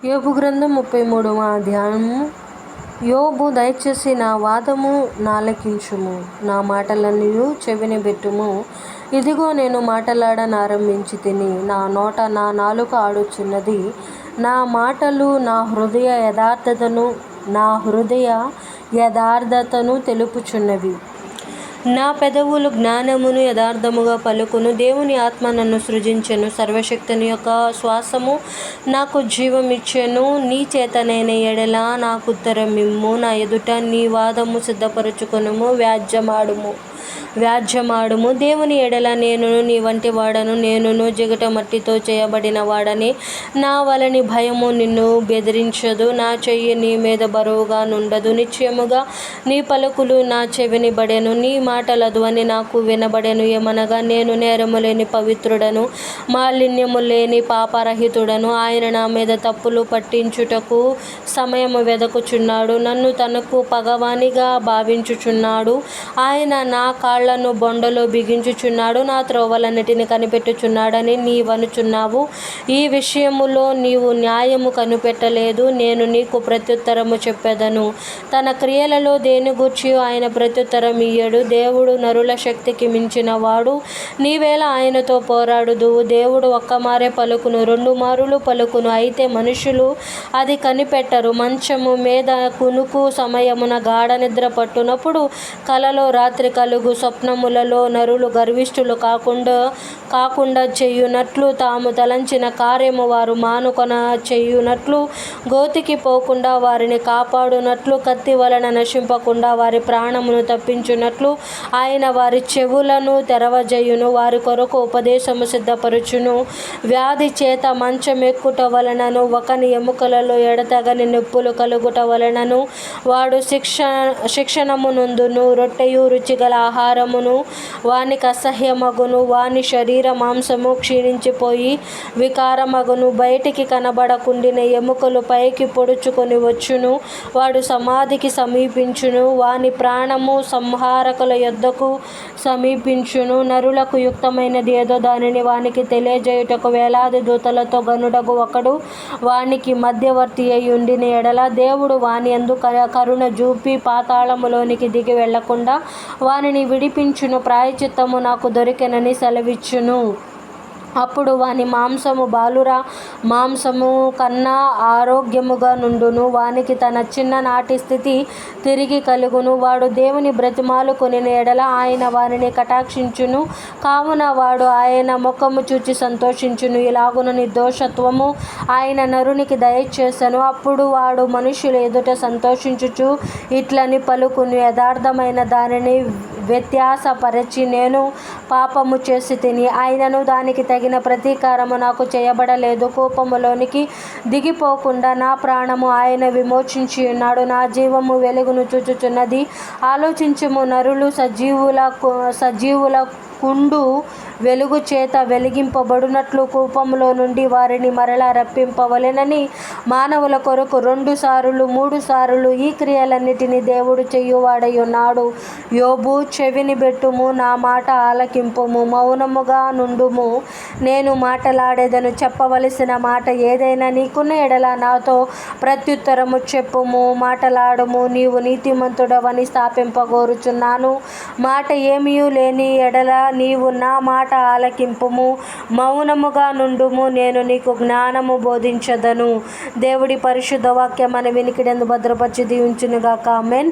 యోబు గ్రంథం 33వ అధ్యాయము. యోబు, దయచేసి నా వాదము నాలకించుము, నా మాటలన్నీయు చెవిని బెట్టుము. ఇదిగో నేను మాటలాడనారంభించి తిని, నా నోట నా నాలుక ఆడుచున్నది. నా మాటలు నా హృదయ యథార్థతను తెలుపుచున్నవి. నా పెదవులు జ్ఞానమును యథార్థముగా పలుకును. దేవుని ఆత్మ నన్ను సృజించెను, సర్వశక్తుని యొక్క శ్వాసము నాకు జీవమిచ్చెను. నీ చేతనైన ఎడల నాకుత్తరమిమ్ము, నా ఎదుట నీ వాదము సిద్ధపరచుకొనుము. వ్యాజ్యమాడుము. దేవుని ఎడల నేనును నీ వంటి వాడను, నేనును జిగట మట్టితో చేయబడిన వాడని. నా వలని భయము నిన్ను బెదిరించదు, నా చెయ్యి నీ మీద బరువుగా నుండదు. నిశ్చయముగా నీ పలుకులు నా చెవిని బడెను, నీ మాటల ధ్వని నాకు వినబడెను. ఏమనగా, నేను నేరము లేని పవిత్రుడను, మాలిన్యము లేని పాపరహితుడను. ఆయన నా మీద తప్పులు పట్టించుటకు సమయము వెదకుచున్నాడు, నన్ను తనకు పగవానిగా భావించుచున్నాడు. ఆయన నా కాళ్లను బొండలో బిగించుచున్నాడు, నా త్రోవలన్నిటిని కనిపెట్టుచున్నాడని నీవనుచున్నావు. ఈ విషయములో నీవు న్యాయము కనిపెట్టలేదు. నేను నీకు ప్రత్యుత్తరము చెప్పెదను. తన క్రియలలో దేని గూర్చి ఆయన ప్రత్యుత్తరం ఇయ్యడు. దేవుడు నరుల శక్తికి మించిన వాడు. నీవేళ ఆయనతో పోరాడుదువు. దేవుడు ఒక్కమారే పలుకును, రెండు మారులు పలుకును, అయితే మనుషులు అది కనిపెట్టరు. మంచము మీద కునుకు సమయమున గాఢ నిద్ర పట్టునప్పుడు, కలలో రాత్రి కలుగు స్వప్నములలో నరులు గర్విష్ఠులు కాకుండా చేయునట్లు, తాము తలంచిన కార్యము వారు మానుకొన చేయునట్లు, గోతికి పోకుండా వారిని కాపాడునట్లు, కత్తి వలన నశింపకుండా వారి ప్రాణమును తప్పించునట్లు ఆయన వారి చెవులను తెరవజేయును, వారి కొరకు ఉపదేశము సిద్ధపరచును. వ్యాధి చేత మంచమెక్కుట వలనను, ఒకని ఎముకలలో ఎడతెగని నొప్పులు కలుగుట వలనను వాడు శిక్షణము నొందును. రొట్టెయు రుచిగల ఆహారమును వానికి అసహ్యమగును, వాని శరీర మాంసము క్షీణించిపోయి వికారమగును. బయటికి కనబడకుండిన ఎముకలు పైకి పొడుచుకొని వచ్చును. వాడు సమాధికి సమీపించును, వాని ప్రాణము సంహారకుల యొద్దకు సమీపించును. నరులకు యుక్తమైనది ఏదో దానిని వానికి తెలియజేయుటకు వేలాది దూతలతో గనుడగు ఒకడు వానికి మధ్యవర్తి అయి ఉండిన ఎడల, దేవుడు వాని యందు కరుణ చూపి పాతాళములోనికి దిగి వెళ్ళకుండా వానిని విడిపించును. ప్రాయశ్చిత్తము నాకు దొరికెనని సెలవిచ్చును. అప్పుడు వాని మాంసము బాలుర మాంసము కన్నా ఆరోగ్యముగా నుండును, వానికి తన చిన్ననాటి స్థితి తిరిగి కలుగును. వాడు దేవుని బ్రతిమాలుకొనిన ఎడల ఆయన వారిని కటాక్షించును, కావున వాడు ఆయన ముఖము చూచి సంతోషించును. ఇలాగున నిర్దోషత్వము ఆయన నరునికి దయచేసెను. అప్పుడు వాడు మనుషుల ఎదుట సంతోషించుచు ఇట్లని పలుకును, యథార్థమైన దానిని వ్యత్యాసపరచి నేను పాపము చేసి తిని, ఆయనను దానికి తగిన ప్రతీకారము నాకు చేయబడలేదు. కోపములోనికి దిగిపోకుండా నా ప్రాణము ఆయన విమోచించి ఉన్నాడు, నా జీవము వెలుగును చూచుచున్నది. ఆలోచించుము, నరులు సజీవుల కుండు వెలుగు చేత వెలిగింపబడినట్లు కూపంలో నుండి వారిని మరలా రప్పింపవలెనని మానవుల కొరకు 2 సారులు 3 సారులు ఈ క్రియలన్నిటినీ దేవుడు చేయువాడై ఉన్నాడు. యోబు, చెవిని బెట్టుము, నా మాట ఆలకింపుము, మౌనముగా నుండుము. నేను మాటలాడేదను, చెప్పవలసిన మాట ఏదైనా నీకున్న ఎడల నాతో ప్రత్యుత్తరము చెప్పుము. మాటలాడుము, నీవు నీతిమంతుడవని స్థాపింపగోరుచున్నాను. మాట ఏమీయూ లేని ఎడల నీవు నా మాట ఆలకింపుము, మౌనముగా నుండుము, నేను నీకు జ్ఞానము బోధించెదను. దేవుడి పరిశుద్ధ వాక్యం మన వినికిడందు భద్రపరిచి దీవించునుగాక. ఆమేన్.